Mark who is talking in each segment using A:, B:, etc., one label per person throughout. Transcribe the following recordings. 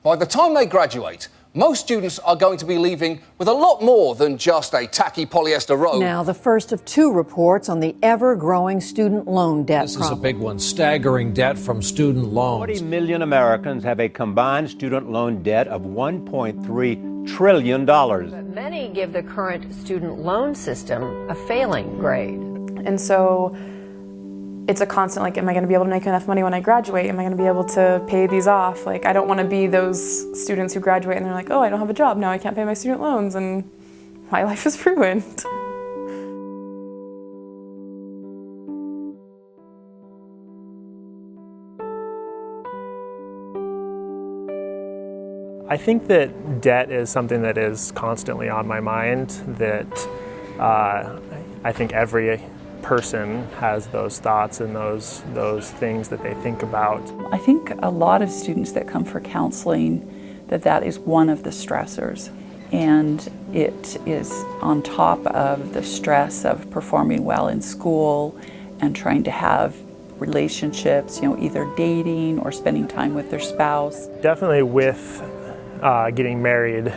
A: By the time they graduate, most students are going to be leaving with a lot more than just a tacky polyester robe.
B: Now, the first of two reports on the ever-growing student loan debt
C: This
B: problem.
C: is a big one, staggering debt from student loans.
D: 40 million Americans have a combined student loan debt of $1.3 trillion.
E: Many give the current student loan system a failing grade.
F: And so it's a constant, like, am I going to be able to make enough money when I graduate? Am I going to be able to pay these off? Like, I don't want to be those students who graduate and they're like, oh, I don't have a job now, I can't pay my student loans, and my life is ruined.
G: I think that debt is something that is constantly on my mind, that I think every person has those thoughts and those things that they think about.
H: I think a lot of students that come for counseling, that is one of the stressors, and it is on top of the stress of performing well in school and trying to have relationships, either dating or spending time with their spouse.
G: Definitely with getting married in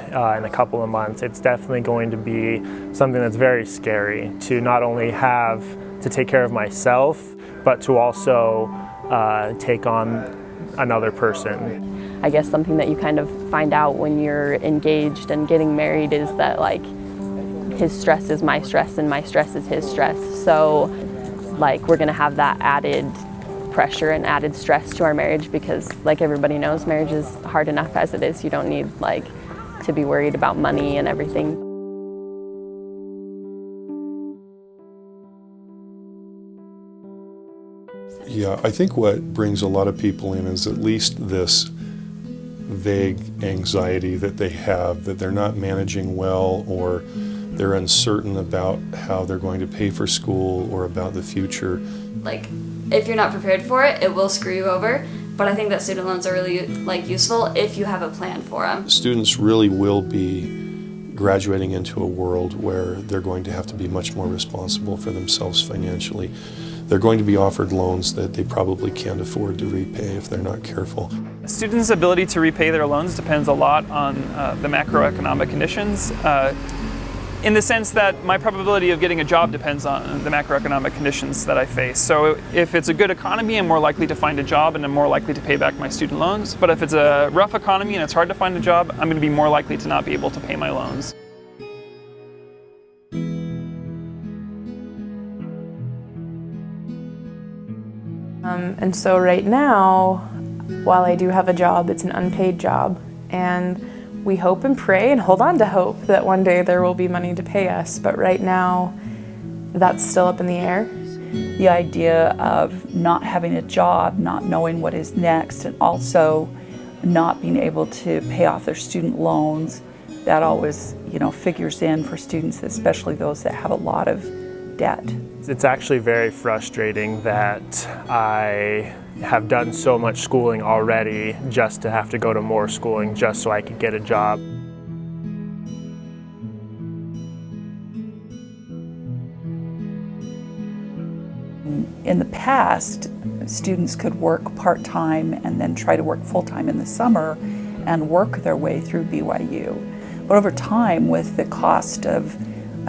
G: a couple of months, it's definitely going to be something that's very scary to not only have to take care of myself, but to also take on another person.
I: I guess something that you kind of find out when you're engaged and getting married is that, like, his stress is my stress and my stress is his stress. So, like, we're gonna have that added pressure and added stress to our marriage because, like everybody knows, marriage is hard enough as it is. You don't need, like, to be worried about money and everything.
J: Yeah, I think what brings a lot of people in is at least this vague anxiety that they have, that they're not managing well, or they're uncertain about how they're going to pay for school or about the future.
K: Like, if you're not prepared for it, it will screw you over. But I think that student loans are really, useful if you have a plan for them.
J: Students really will be graduating into a world where they're going to have to be much more responsible for themselves financially. They're going to be offered loans that they probably can't afford to repay if they're not careful.
L: Students' ability to repay their loans depends a lot on the macroeconomic conditions. In the sense that my probability of getting a job depends on the macroeconomic conditions that I face. So if it's a good economy, I'm more likely to find a job and I'm more likely to pay back my student loans. But if it's a rough economy and it's hard to find a job, I'm going to be more likely to not be able to pay my loans.
F: And so right now, while I do have a job, it's an unpaid job. And we hope and pray and hold on to hope that one day there will be money to pay us. But right now, that's still up in the air.
H: The idea of not having a job, not knowing what is next, and also not being able to pay off their student loans, that always, figures in for students, especially those that have a lot of debt.
G: It's actually very frustrating that I have done so much schooling already just to have to go to more schooling just so I could get a job.
H: In the past, students could work part-time and then try to work full-time in the summer and work their way through BYU. But over time, with the cost of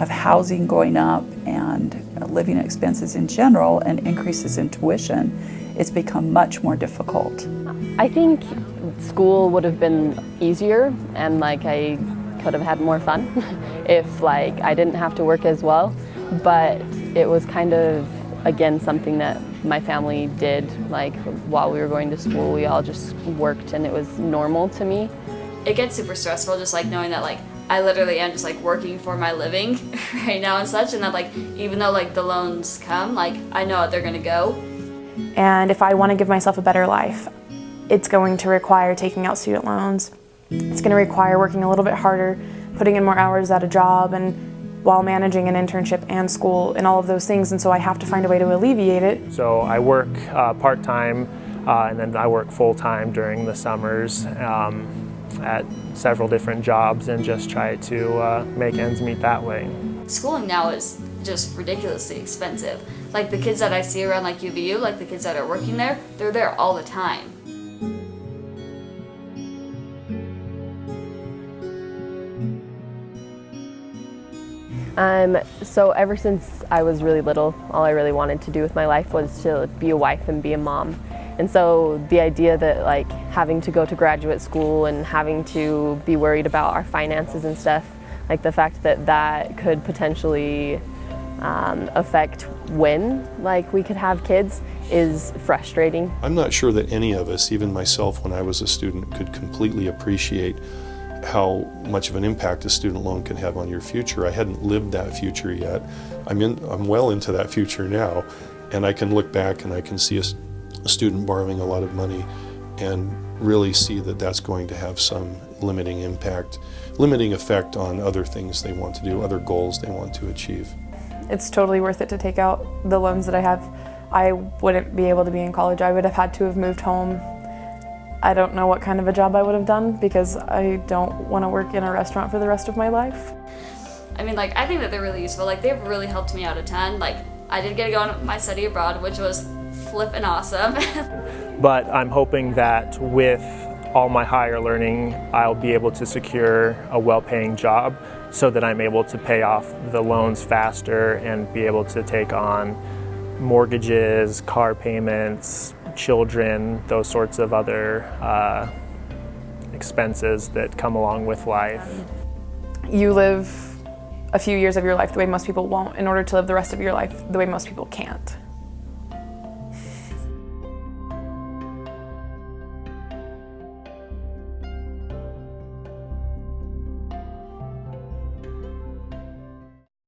H: housing going up and living expenses in general and increases in tuition, it's become much more difficult.
I: I think school would have been easier and I could have had more fun if I didn't have to work as well. But it was kind of, again, something that my family did. While we were going to school, we all just worked and it was normal to me.
K: It gets super stressful just knowing that I literally am just working for my living right now and such, and that even though the loans come, I know they're gonna go.
F: And if I want to give myself a better life, it's going to require taking out student loans. It's going to require working a little bit harder, putting in more hours at a job, and while managing an internship and school and all of those things, and so I have to find a way to alleviate it.
G: So I work part-time and then I work full-time during the summers at several different jobs and just try to make ends meet that way.
K: Schooling now is just ridiculously expensive. The kids that I see around UVU, the kids that are working there, they're there all the time.
I: So ever since I was really little, all I really wanted to do with my life was to be a wife and be a mom. And so the idea that like having to go to graduate school and having to be worried about our finances and stuff, like the fact that that could potentially affect when like we could have kids is frustrating.
J: I'm not sure that any of us, even myself when I was a student, could completely appreciate how much of an impact a student loan can have on your future. I hadn't lived that future yet. I'm well into that future now, and I can look back and I can see a student borrowing a lot of money and really see that that's going to have some limiting effect on other things they want to do, other goals they want to achieve.
F: It's totally worth it to take out the loans that I have. I wouldn't be able to be in college. I would have had to have moved home. I don't know what kind of a job I would have done because I don't want to work in a restaurant for the rest of my life.
K: I mean, like, I think that they're really useful. Like, they've really helped me out a ton. Like, I did get to go on my study abroad, which was flippin' awesome.
G: But I'm hoping that with all my higher learning, I'll be able to secure a well-paying job so that I'm able to pay off the loans faster and be able to take on mortgages, car payments, children, those sorts of other expenses that come along with life.
F: You live a few years of your life the way most people won't in order to live the rest of your life the way most people can't.